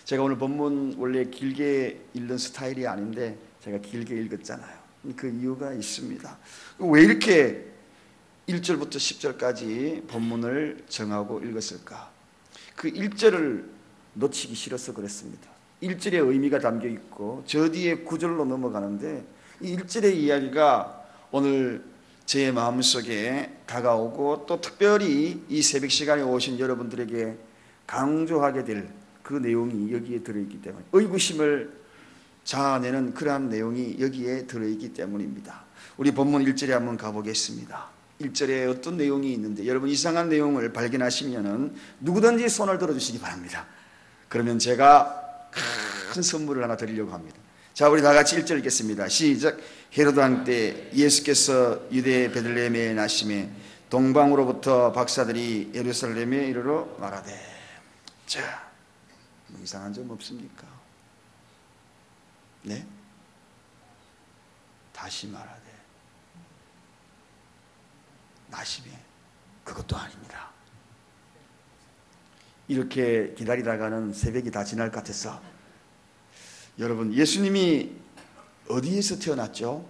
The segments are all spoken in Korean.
제가 오늘 본문 원래 길게 읽는 스타일이 아닌데 제가 길게 읽었잖아요. 그 이유가 있습니다. 왜 이렇게 1절부터 10절까지 본문을 정하고 읽었을까? 그 1절을 놓치기 싫어서 그랬습니다. 1절에 의미가 담겨 있고 저 뒤에 9절로 넘어가는데 이 1절의 이야기가 오늘 제 마음속에 다가오고 또 특별히 이 새벽 시간에 오신 여러분들에게 강조하게 될 그 내용이 여기에 들어있기 때문에, 의구심을 자아내는 그러한 내용이 여기에 들어있기 때문입니다. 우리 본문 1절에 한번 가보겠습니다. 1절에 어떤 내용이 있는데 여러분 이상한 내용을 발견하시면 누구든지 손을 들어주시기 바랍니다. 그러면 제가 큰 선물을 하나 드리려고 합니다. 자, 우리 다 같이 1절 읽겠습니다. 시작. 헤로드 왕 때 예수께서 유대 베들레헴에 나심에 동방으로부터 박사들이 예루살렘에 이르러 말하되. 자, 뭐 이상한 점 없습니까? 네? 다시 말하되. 나심에 그것도 아닙니다. 이렇게 기다리다가는 새벽이 다 지날 것 같아서, 여러분 예수님이 어디에서 태어났죠?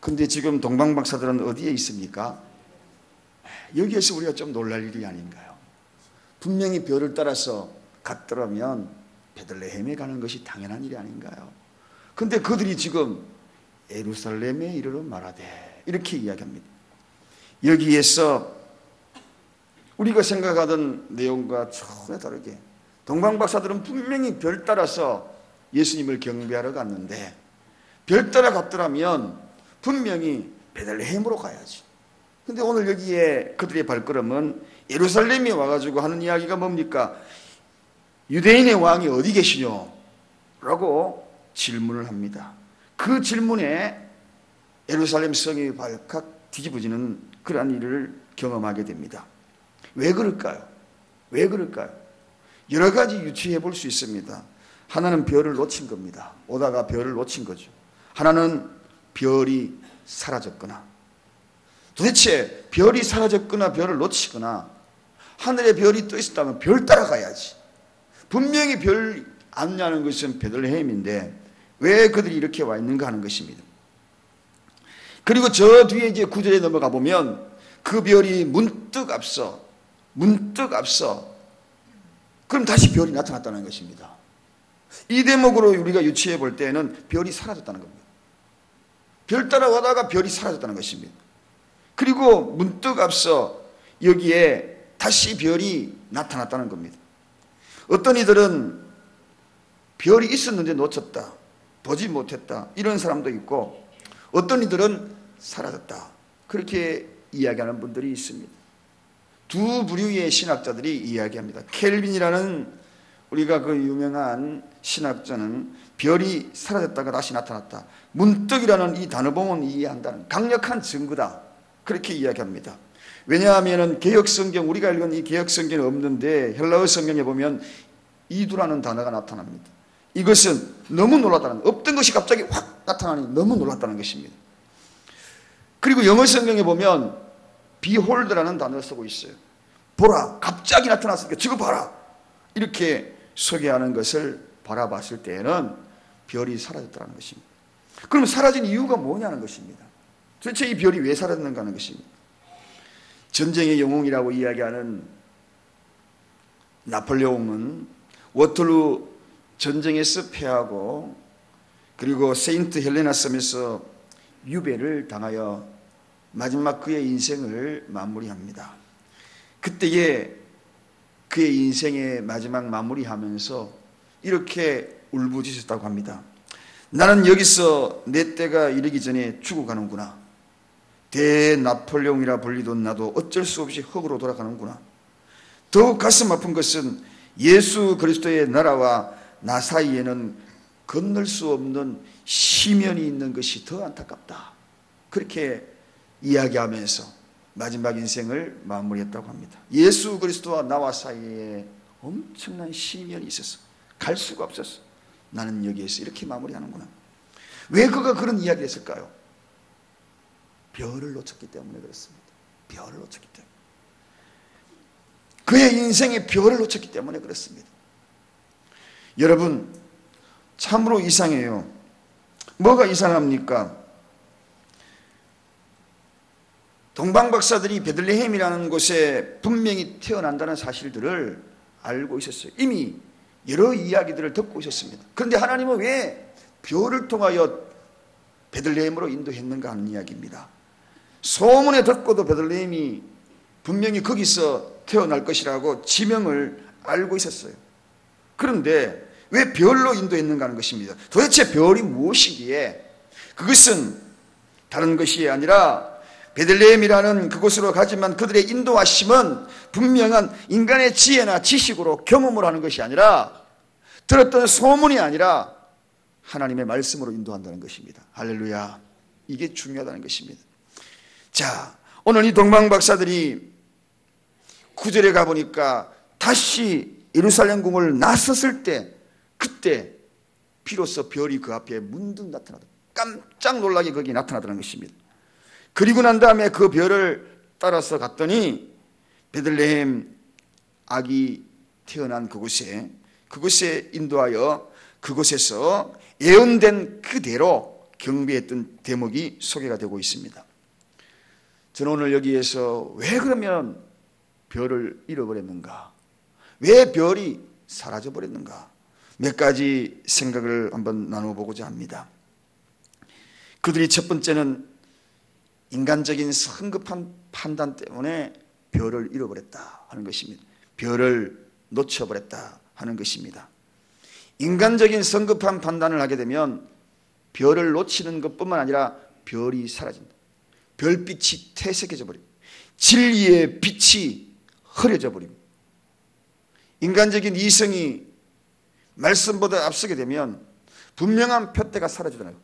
근데 지금 동방박사들은 어디에 있습니까? 여기에서 우리가 좀 놀랄 일이 아닌가요? 분명히 별을 따라서 갔더라면 베들레헴에 가는 것이 당연한 일이 아닌가요? 근데 그들이 지금 예루살렘에 이르러 말하되 이렇게 이야기합니다. 여기에서 우리가 생각하던 내용과 전혀 다르게 동방박사들은 분명히 별 따라서 예수님을 경배하러 갔는데, 별 따라 갔더라면 분명히 베들레헴으로 가야지. 근데 오늘 여기에 그들의 발걸음은 예루살렘에 와가지고 하는 이야기가 뭡니까? 유대인의 왕이 어디 계시뇨? 라고 질문을 합니다. 그 질문에 예루살렘 성이 발칵 뒤집어지는 그러한 일을 경험하게 됩니다. 왜 그럴까요? 왜 그럴까요? 여러 가지 유추해 볼 수 있습니다. 하나는 별을 놓친 겁니다. 오다가 별을 놓친 거죠. 하나는 별이 사라졌거나, 도대체 별이 사라졌거나 별을 놓치거나 하늘에 별이 떠 있었다면 별 따라가야지. 분명히 별 안내하는 것은 베들레헴인데 왜 그들이 이렇게 와 있는가 하는 것입니다. 그리고 저 뒤에 이제 9절에 넘어가 보면 그 별이 문득 앞서 그럼 다시 별이 나타났다는 것입니다. 이 대목으로 우리가 유추해 볼 때는 별이 사라졌다는 겁니다. 별 따라가다가 별이 사라졌다는 것입니다. 그리고 문득 앞서 여기에 다시 별이 나타났다는 겁니다. 어떤 이들은 별이 있었는데 놓쳤다, 보지 못했다, 이런 사람도 있고, 어떤 이들은 사라졌다, 그렇게 이야기하는 분들이 있습니다. 두 부류의 신학자들이 이야기합니다. 켈빈이라는 우리가 그 유명한 신학자는 별이 사라졌다가 다시 나타났다, 문득이라는 이 단어 보면 이해한다는 강력한 증거다, 그렇게 이야기합니다. 왜냐하면 개역성경, 우리가 읽은 이 개역성경은 없는데 헬라어 성경에 보면 이두라는 단어가 나타납니다. 이것은 너무 놀랐다는, 없던 것이 갑자기 확 나타나니 너무 놀랐다는 것입니다. 그리고 영어 성경에 보면 behold라는 단어를 쓰고 있어요. 보라, 갑자기 나타났으니까 저거 봐라, 이렇게 소개하는 것을 바라봤을 때에는 별이 사라졌다는 것입니다. 그럼 사라진 이유가 뭐냐는 것입니다. 도대체 이 별이 왜 사라졌는가 하는 것입니다. 전쟁의 영웅이라고 이야기하는 나폴레옹은 워털루 전쟁에서 패하고 그리고 세인트 헬레나 섬에서 유배를 당하여 마지막 그의 인생을 마무리합니다. 그때에 그의 인생의 마지막 마무리하면서 이렇게 울부짖었다고 합니다. 나는 여기서 내 때가 이르기 전에 죽어가는구나. 대나폴레옹이라 불리던 나도 어쩔 수 없이 흙으로 돌아가는구나. 더욱 가슴 아픈 것은 예수 그리스도의 나라와 나 사이에는 건널 수 없는 시면이 있는 것이 더 안타깝다. 그렇게 이야기하면서 마지막 인생을 마무리했다고 합니다. 예수 그리스도와 나와 사이에 엄청난 시면이 있었어. 갈 수가 없었어. 나는 여기에서 이렇게 마무리하는구나. 왜 그가 그런 이야기를 했을까요? 별을 놓쳤기 때문에 그렇습니다. 별을 놓쳤기 때문에. 그의 인생의 별을 놓쳤기 때문에 그렇습니다. 여러분, 참으로 이상해요. 뭐가 이상합니까? 동방박사들이 베들레헴이라는 곳에 분명히 태어난다는 사실들을 알고 있었어요. 이미 여러 이야기들을 듣고 있었습니다. 그런데 하나님은 왜 별을 통하여 베들레헴으로 인도했는가 하는 이야기입니다. 소문에 듣고도 베들레헴이 분명히 거기서 태어날 것이라고 지명을 알고 있었어요. 그런데 왜 별로 인도했는가 하는 것입니다. 도대체 별이 무엇이기에? 그것은 다른 것이 아니라 베들레헴이라는 그곳으로 가지만 그들의 인도하심은 분명한 인간의 지혜나 지식으로 경험을 하는 것이 아니라, 들었던 소문이 아니라 하나님의 말씀으로 인도한다는 것입니다. 할렐루야. 이게 중요하다는 것입니다. 자, 오늘 이 동방박사들이 9절에 가보니까 다시 예루살렘 궁을 나섰을 때, 그때 비로소 별이 그 앞에 문득 나타나다. 깜짝 놀라게 거기 나타나더라는 것입니다. 그리고 난 다음에 그 별을 따라서 갔더니 베들레헴 아기 태어난 그곳에 인도하여 그곳에서 예언된 그대로 경배했던 대목이 소개가 되고 있습니다. 저는 오늘 여기에서 왜 그러면 별을 잃어버렸는가? 왜 별이 사라져버렸는가? 몇 가지 생각을 한번 나눠보고자 합니다. 그들이 첫 번째는 인간적인 성급한 판단 때문에 별을 잃어버렸다 하는 것입니다. 별을 놓쳐버렸다 하는 것입니다. 인간적인 성급한 판단을 하게 되면 별을 놓치는 것뿐만 아니라 별이 사라진다. 별빛이 퇴색해져 버립니다. 진리의 빛이 흐려져 버립니다. 인간적인 이성이 말씀보다 앞서게 되면 분명한 표대가 사라지잖아요.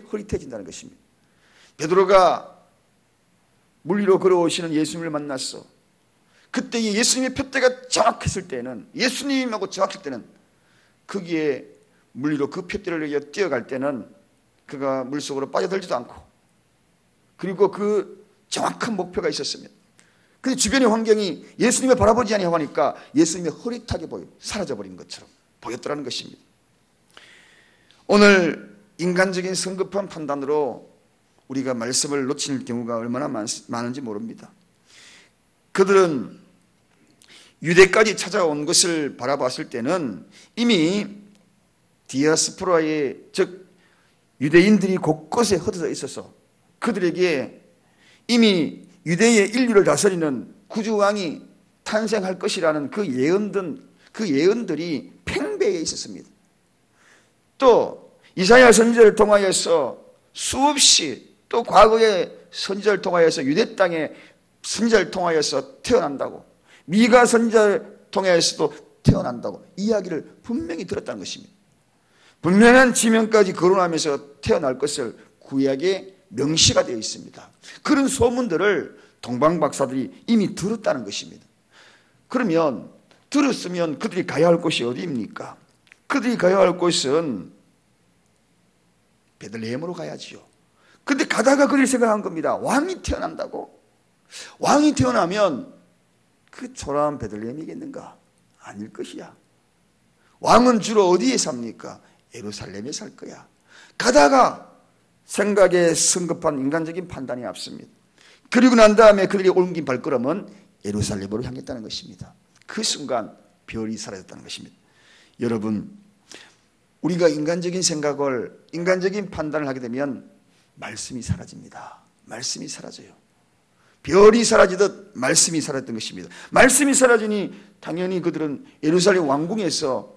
흐릿해진다는 것입니다. 베드로가 물 위로 걸어오시는 예수님을 만났어. 그때 예수님의 표대가 정확했을 때는, 예수님하고 정확할 때는, 거기에 물 위로 그 표대를 뛰어갈 때는 그가 물속으로 빠져들지도 않고, 그리고 그 정확한 목표가 있었습니다. 근데 주변의 환경이 예수님을 바라보지 아니하고 하니까 예수님이 흐릿하게 보여 사라져버린 것처럼 보였더라는 것입니다. 오늘 인간적인 성급한 판단으로 우리가 말씀을 놓치는 경우가 얼마나 많은지 모릅니다. 그들은 유대까지 찾아온 것을 바라봤을 때는 이미 디아스포라의, 즉 유대인들이 곳곳에 흩어져 있어서 그들에게 이미 유대의 인류를 다스리는 구주왕이 탄생할 것이라는 그 예언들이 팽배해 있었습니다. 또 이사야 선지자를 통하여서 수없이, 또 과거의 선지자를 통하여서 유대 땅의 선지자를 통하여서 태어난다고, 미가 선지자를 통하여서도 태어난다고 이야기를 분명히 들었다는 것입니다. 분명한 지명까지 거론하면서 태어날 것을 구약에 명시가 되어 있습니다. 그런 소문들을 동방박사들이 이미 들었다는 것입니다. 그러면 들었으면 그들이 가야 할 곳이 어디입니까? 그들이 가야 할 곳은 베들레헴으로 가야지요. 근데 가다가 그들이 생각한 겁니다. 왕이 태어난다고? 왕이 태어나면 그 초라한 베들레헴이겠는가? 아닐 것이야. 왕은 주로 어디에 삽니까? 예루살렘에 살 거야. 가다가 생각에 성급한 인간적인 판단이 앞섭니다. 그리고 난 다음에 그들이 옮긴 발걸음은 예루살렘으로 향했다는 것입니다. 그 순간 별이 사라졌다는 것입니다. 여러분, 우리가 인간적인 생각을, 인간적인 판단을 하게 되면 말씀이 사라집니다. 말씀이 사라져요. 별이 사라지듯 말씀이 사라졌던 것입니다. 말씀이 사라지니 당연히 그들은 예루살렘 왕궁에서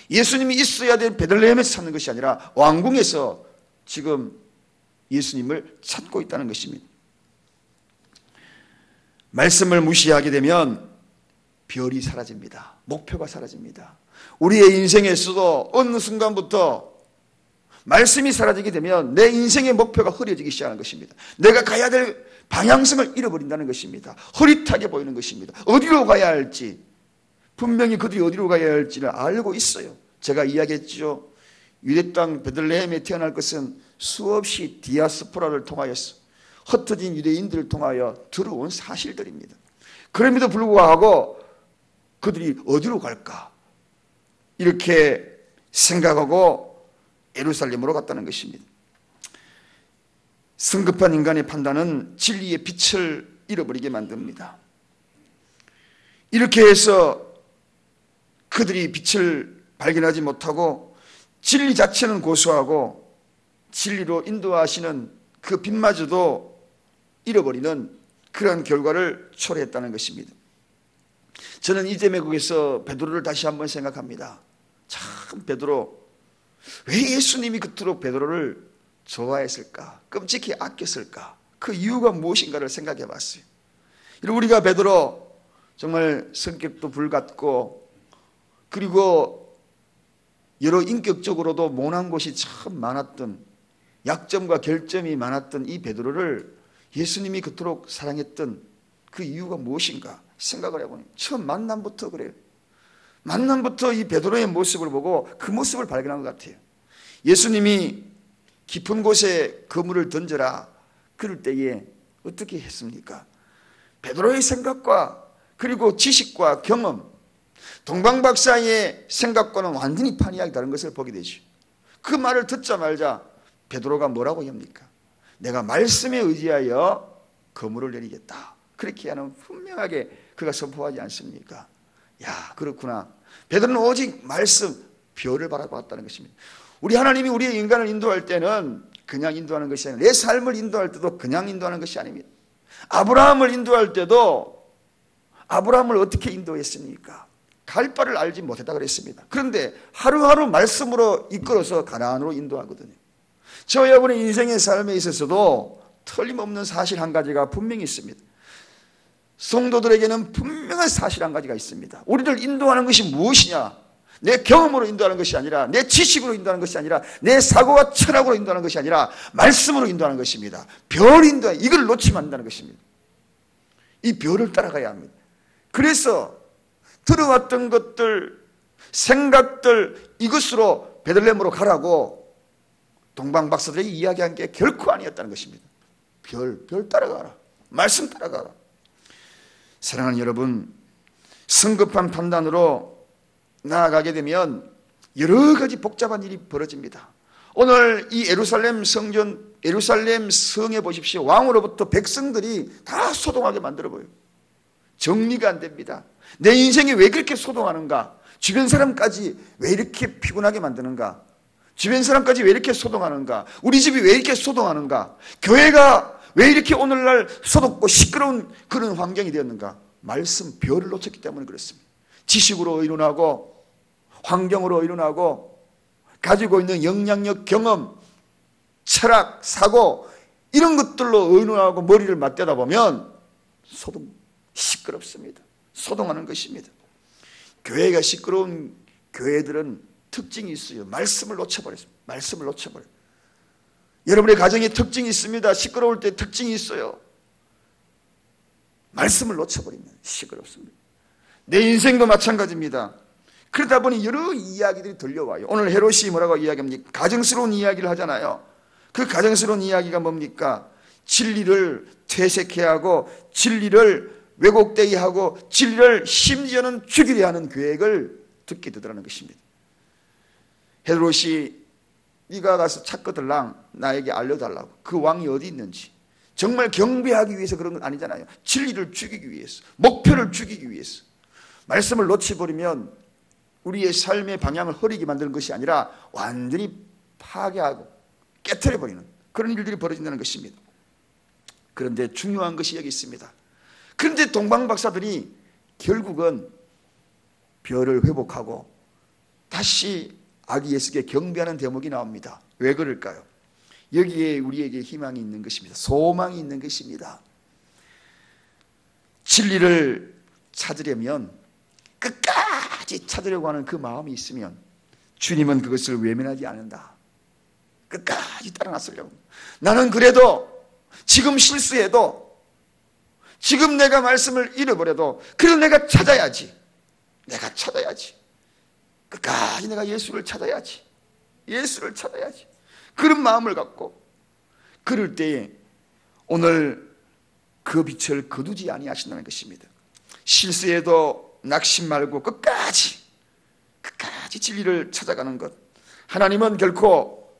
예수님이 있어야 될 베들레헴에서 찾는 것이 아니라 왕궁에서 지금 예수님을 찾고 있다는 것입니다. 말씀을 무시하게 되면 별이 사라집니다. 목표가 사라집니다. 우리의 인생에서도 어느 순간부터 말씀이 사라지게 되면 내 인생의 목표가 흐려지기 시작하는 것입니다. 내가 가야 될 방향성을 잃어버린다는 것입니다. 흐릿하게 보이는 것입니다. 어디로 가야 할지, 분명히 그들이 어디로 가야 할지를 알고 있어요. 제가 이야기했죠. 유대 땅 베들레헴에 태어날 것은 수없이 디아스포라를 통하여서 흩어진 유대인들을 통하여 들어온 사실들입니다. 그럼에도 불구하고 그들이 어디로 갈까? 이렇게 생각하고 예루살렘으로 갔다는 것입니다. 성급한 인간의 판단은 진리의 빛을 잃어버리게 만듭니다. 이렇게 해서 그들이 빛을 발견하지 못하고 진리 자체는 고수하고 진리로 인도하시는 그 빛마저도 잃어버리는 그런 결과를 초래했다는 것입니다. 저는 이 대목에서 베드로를 다시 한번 생각합니다. 참 베드로, 왜 예수님이 그토록 베드로를 좋아했을까? 끔찍히 아꼈을까? 그 이유가 무엇인가를 생각해 봤어요. 우리가 베드로 정말 성격도 불같고 그리고 여러 인격적으로도 모난 곳이 참 많았던, 약점과 결점이 많았던 이 베드로를 예수님이 그토록 사랑했던 그 이유가 무엇인가 생각을 해보니 처음 만남부터 그래요. 만남부터 이 베드로의 모습을 보고 그 모습을 발견한 것 같아요. 예수님이 깊은 곳에 그물을 던져라 그럴 때에 어떻게 했습니까? 베드로의 생각과 그리고 지식과 경험, 동방박사의 생각과는 완전히 판이하게 다른 것을 보게 되죠. 그 말을 듣자마자 베드로가 뭐라고 합니까? 내가 말씀에 의지하여 그물을 내리겠다. 그렇게 하는 분명하게 그가 선포하지 않습니까? 야, 그렇구나. 베드로는 오직 말씀, 별을 바라봤다는 것입니다. 우리 하나님이 우리의 인간을 인도할 때는 그냥 인도하는 것이 아니라 내 삶을 인도할 때도 그냥 인도하는 것이 아닙니다. 아브라함을 인도할 때도 아브라함을 어떻게 인도했습니까? 갈 바를 알지 못했다 그랬습니다. 그런데 하루하루 말씀으로 이끌어서 가나안으로 인도하거든요. 저와 여러분의 인생의 삶에 있어서도 틀림없는 사실 한 가지가 분명히 있습니다. 성도들에게는 분명한 사실 한 가지가 있습니다. 우리를 인도하는 것이 무엇이냐? 내 경험으로 인도하는 것이 아니라, 내 지식으로 인도하는 것이 아니라, 내 사고와 철학으로 인도하는 것이 아니라 말씀으로 인도하는 것입니다. 별 인도, 이걸 놓치면 안 된다는 것입니다. 이 별을 따라가야 합니다. 그래서 들어왔던 것들, 생각들, 이것으로 베들레헴으로 가라고 동방박사들에게 이야기한 게 결코 아니었다는 것입니다. 별 따라가라. 말씀 따라가라. 사랑하는 여러분, 성급한 판단으로 나아가게 되면 여러 가지 복잡한 일이 벌어집니다. 오늘 이 예루살렘 성전, 예루살렘 성에 보십시오. 왕으로부터 백성들이 다 소동하게 만들어 보여요. 정리가 안 됩니다. 내 인생이 왜 그렇게 소동하는가? 주변 사람까지 왜 이렇게 피곤하게 만드는가? 주변 사람까지 왜 이렇게 소동하는가? 우리 집이 왜 이렇게 소동하는가? 교회가 왜 이렇게 오늘날 소동고 시끄러운 그런 환경이 되었는가? 말씀 별을 놓쳤기 때문에 그렇습니다. 지식으로 의논하고 환경으로 의논하고 가지고 있는 영향력, 경험, 철학, 사고 이런 것들로 의논하고 머리를 맞대다 보면 시끄럽습니다. 소동하는 것입니다. 교회가 시끄러운 교회들은 특징이 있어요. 말씀을 놓쳐버렸습니다. 말씀을 놓쳐버려요. 여러분의 가정에 특징이 있습니다. 시끄러울 때 특징이 있어요. 말씀을 놓쳐버리면 시끄럽습니다. 내 인생도 마찬가지입니다. 그러다 보니 여러 이야기들이 들려와요. 오늘 헤롯이 뭐라고 이야기합니까? 가정스러운 이야기를 하잖아요. 그 가정스러운 이야기가 뭡니까? 진리를 퇴색해야 하고 진리를 왜곡되게 하고 진리를 심지어는 죽이려 하는 계획을 듣게 되더라는 것입니다. 헤롯이 네가 가서 찾거들랑 나에게 알려달라고. 그 왕이 어디 있는지. 정말 경배하기 위해서 그런 건 아니잖아요. 진리를 죽이기 위해서, 목표를 죽이기 위해서. 말씀을 놓쳐버리면 우리의 삶의 방향을 흐리게 만드는 것이 아니라 완전히 파괴하고 깨트려버리는 그런 일들이 벌어진다는 것입니다. 그런데 중요한 것이 여기 있습니다. 그런데 동방박사들이 결국은 별을 회복하고 다시 아기 예수께 경배하는 대목이 나옵니다. 왜 그럴까요? 여기에 우리에게 희망이 있는 것입니다. 소망이 있는 것입니다. 진리를 찾으려면 끝까지 찾으려고 하는 그 마음이 있으면 주님은 그것을 외면하지 않는다. 끝까지 따라 나서려고. 나는 그래도 지금 실수해도 지금 내가 말씀을 잃어버려도 그래도 내가 찾아야지. 내가 찾아야지. 끝까지 내가 예수를 찾아야지. 예수를 찾아야지. 그런 마음을 갖고 그럴 때에 오늘 그 빛을 거두지 아니하신다는 것입니다. 실수해도 낙심 말고 끝까지 진리를 찾아가는 것. 하나님은 결코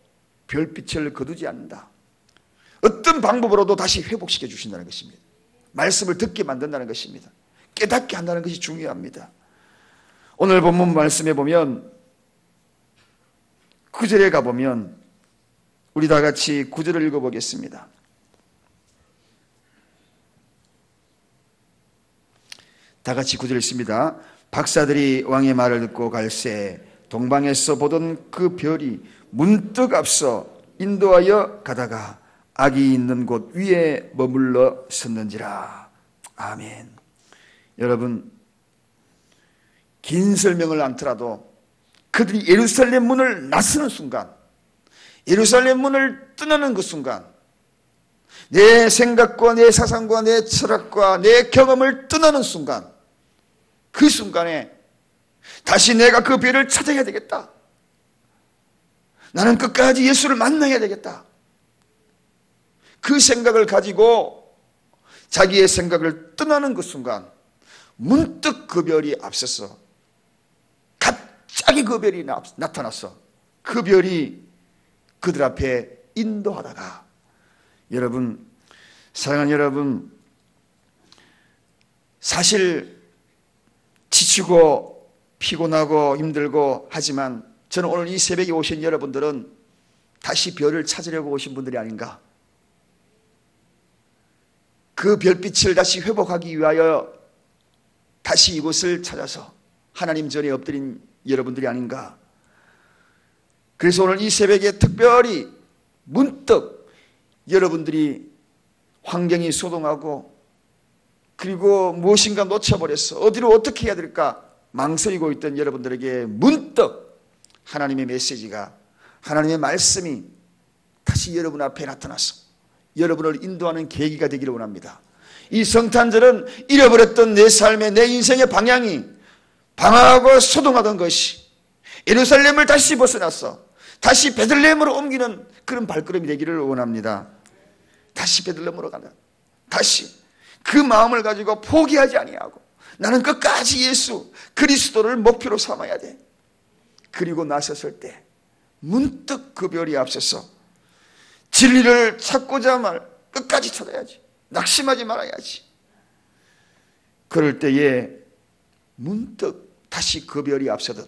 별빛을 거두지 않는다. 어떤 방법으로도 다시 회복시켜 주신다는 것입니다. 말씀을 듣게 만든다는 것입니다. 깨닫게 한다는 것이 중요합니다. 오늘 본문 말씀에 보면 9절에 가보면 우리 다 같이 9절을 읽어보겠습니다. 다 같이 9절 읽습니다. 박사들이 왕의 말을 듣고 갈새 동방에서 보던 그 별이 문득 앞서 인도하여 가다가 악이 있는 곳 위에 머물러 섰는지라. 아멘. 여러분, 긴 설명을 않더라도 그들이 예루살렘 문을 나서는 순간, 예루살렘 문을 떠나는 그 순간, 내 생각과 내 사상과 내 철학과 내 경험을 떠나는 순간, 그 순간에 다시 내가 그 별을 찾아야 되겠다. 나는 끝까지 예수를 만나야 되겠다. 그 생각을 가지고 자기의 생각을 떠나는 그 순간 문득 그 별이 앞서서 갑자기 그 별이 나타났어. 그 별이 그들 앞에 인도하다가, 여러분, 사랑하는 여러분, 사실 지치고 피곤하고 힘들고 하지만 저는 오늘 이 새벽에 오신 여러분들은 다시 별을 찾으려고 오신 분들이 아닌가. 그 별빛을 다시 회복하기 위하여 다시 이곳을 찾아서 하나님 전에 엎드린 여러분들이 아닌가. 그래서 오늘 이 새벽에 특별히 문득 여러분들이 환경이 소동하고 그리고 무엇인가 놓쳐버렸어. 어디로 어떻게 해야 될까 망설이고 있던 여러분들에게 문득 하나님의 메시지가, 하나님의 말씀이 다시 여러분 앞에 나타나서 여러분을 인도하는 계기가 되기를 원합니다. 이 성탄절은 잃어버렸던 내 삶의, 내 인생의 방향이 방황하고 소동하던 것이 예루살렘을 다시 벗어나서 다시 베들레헴으로 옮기는 그런 발걸음이 되기를 원합니다. 다시 베들레헴으로 가는, 다시 그 마음을 가지고 포기하지 아니하고 나는 끝까지 예수 그리스도를 목표로 삼아야 돼. 그리고 나섰을 때 문득 그 별이 앞서서 진리를 찾고자 말 끝까지 찾아야지. 낙심하지 말아야지. 그럴 때에 문득 다시 그 별이 앞서듯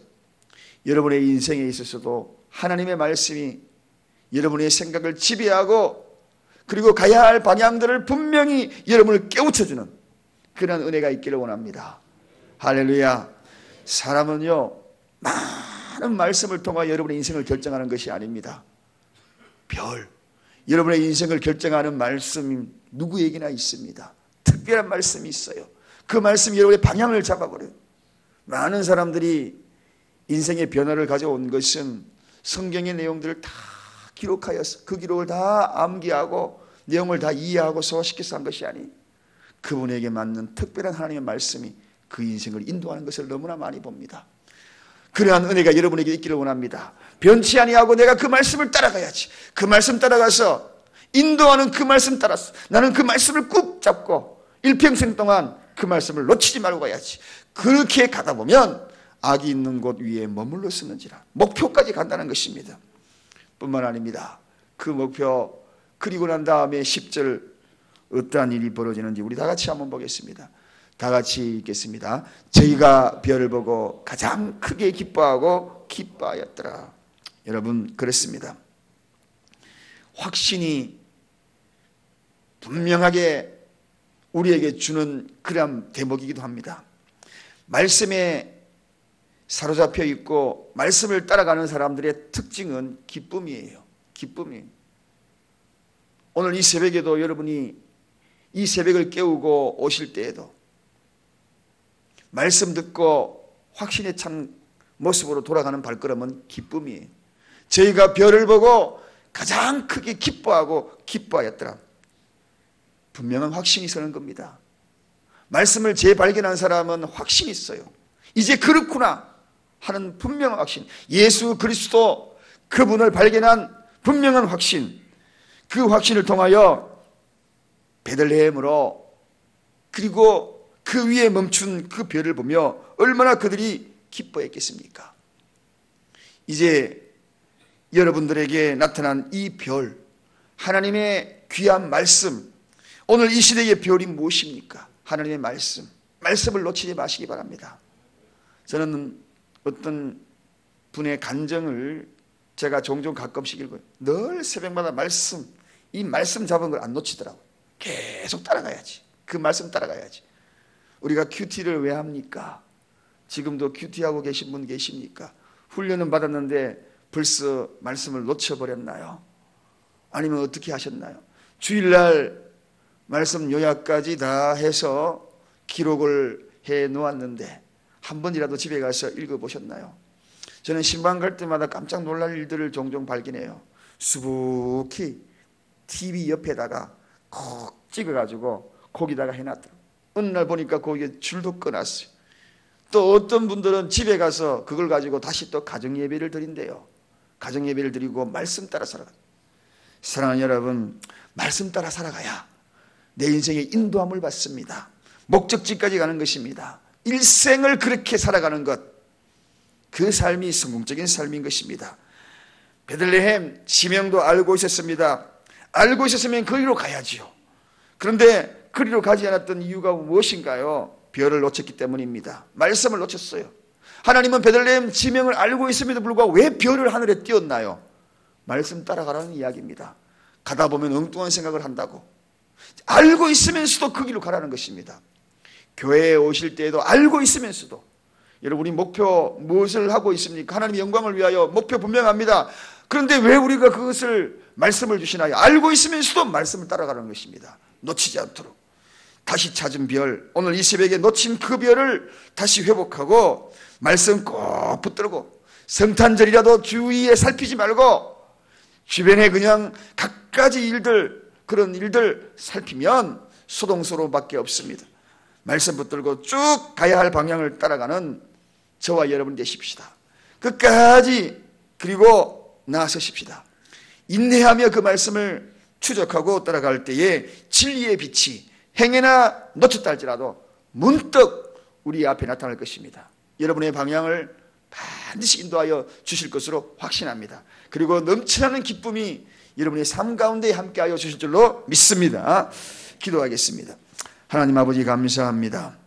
여러분의 인생에 있어서도 하나님의 말씀이 여러분의 생각을 지배하고 그리고 가야 할 방향들을 분명히 여러분을 깨우쳐주는 그런 은혜가 있기를 원합니다. 할렐루야. 사람은요, 많은 말씀을 통하여 여러분의 인생을 결정하는 것이 아닙니다. 별, 여러분의 인생을 결정하는 말씀이 누구에게나 있습니다. 특별한 말씀이 있어요. 그 말씀이 여러분의 방향을 잡아버려요. 많은 사람들이 인생의 변화를 가져온 것은 성경의 내용들을 다 기록하여서 그 기록을 다 암기하고 내용을 다 이해하고 소화시켜서 한 것이 아니, 그분에게 맞는 특별한 하나님의 말씀이 그 인생을 인도하는 것을 너무나 많이 봅니다. 그러한 은혜가 여러분에게 있기를 원합니다. 변치 아니하고 내가 그 말씀을 따라가야지. 그 말씀 따라가서 인도하는 그 말씀 따라서 나는 그 말씀을 꾹 잡고 일평생 동안 그 말씀을 놓치지 말고 가야지. 그렇게 가다 보면 악이 있는 곳 위에 머물러 쓰는지라. 목표까지 간다는 것입니다. 뿐만 아닙니다. 그 목표 그리고 난 다음에 10절 어떠한 일이 벌어지는지 우리 다 같이 한번 보겠습니다. 다 같이 읽겠습니다. 저희가 별을 보고 가장 크게 기뻐하고 기뻐하였더라. 여러분, 그렇습니다. 확신이 분명하게 우리에게 주는 그런 대목이기도 합니다. 말씀에 사로잡혀 있고 말씀을 따라가는 사람들의 특징은 기쁨이에요. 기쁨이. 오늘 이 새벽에도 여러분이 이 새벽을 깨우고 오실 때에도 말씀 듣고 확신에 찬 모습으로 돌아가는 발걸음은 기쁨이에요. 저희가 별을 보고 가장 크게 기뻐하고 기뻐하였더라. 분명한 확신이 서는 겁니다. 말씀을 재발견한 사람은 확신이 있어요. 이제 그렇구나 하는 분명한 확신, 예수 그리스도 그분을 발견한 분명한 확신, 그 확신을 통하여 베들레헴으로 그리고 그 위에 멈춘 그 별을 보며 얼마나 그들이 기뻐했겠습니까? 이제 여러분들에게 나타난 이 별, 하나님의 귀한 말씀, 오늘 이 시대의 별이 무엇입니까? 하나님의 말씀을 놓치지 마시기 바랍니다. 저는 어떤 분의 간증을 제가 종종 가끔씩 읽어요. 늘 새벽마다 이 말씀 잡은 걸 안 놓치더라고요. 계속 따라가야지. 그 말씀 따라가야지. 우리가 큐티를 왜 합니까? 지금도 큐티하고 계신 분 계십니까? 훈련은 받았는데 벌써 말씀을 놓쳐버렸나요? 아니면 어떻게 하셨나요? 주일날 말씀 요약까지 다 해서 기록을 해 놓았는데 한 번이라도 집에 가서 읽어보셨나요? 저는 신방 갈 때마다 깜짝 놀랄 일들을 종종 발견해요. 수북히 TV 옆에다가 콕 찍어가지고 거기다가 해놨더라고요. 어느 날 보니까 거기에 줄도 꺼놨어요. 또 어떤 분들은 집에 가서 그걸 가지고 다시 또 가정예배를 드린대요. 가정예배를 드리고 말씀 따라 살아가요. 사랑하는 여러분, 말씀 따라 살아가야 내 인생의 인도함을 받습니다. 목적지까지 가는 것입니다. 일생을 그렇게 살아가는 것, 그 삶이 성공적인 삶인 것입니다. 베들레헴 지명도 알고 있었습니다. 알고 있었으면 거기로 가야지요. 그런데 거기로 가지 않았던 이유가 무엇인가요? 별을 놓쳤기 때문입니다. 말씀을 놓쳤어요. 하나님은 베들레헴 지명을 알고 있음에도 불구하고 왜 별을 하늘에 띄웠나요? 말씀 따라가라는 이야기입니다. 가다 보면 엉뚱한 생각을 한다고. 알고 있으면서도 거기로 가라는 것입니다. 교회에 오실 때에도 알고 있으면서도, 여러분 우리 목표 무엇을 하고 있습니까? 하나님의 영광을 위하여 목표 분명합니다. 그런데 왜 우리가 그것을 말씀을 주시나요? 알고 있으면서도 말씀을 따라가는 것입니다. 놓치지 않도록. 다시 찾은 별, 오늘 이 새벽에 놓친 그 별을 다시 회복하고 말씀 꼭 붙들고 성탄절이라도 주위에 살피지 말고 주변에 그냥 갖가지 일들, 그런 일들 살피면 소동스러움밖에 없습니다. 말씀 붙들고 쭉 가야 할 방향을 따라가는 저와 여러분 되십시다. 끝까지 그리고 나서십시다. 인내하며 그 말씀을 추적하고 따라갈 때에 진리의 빛이 행여나 놓쳤다 할지라도 문득 우리 앞에 나타날 것입니다. 여러분의 방향을 반드시 인도하여 주실 것으로 확신합니다. 그리고 넘치는 기쁨이 여러분의 삶 가운데 함께하여 주실 줄로 믿습니다. 기도하겠습니다. 하나님 아버지 감사합니다.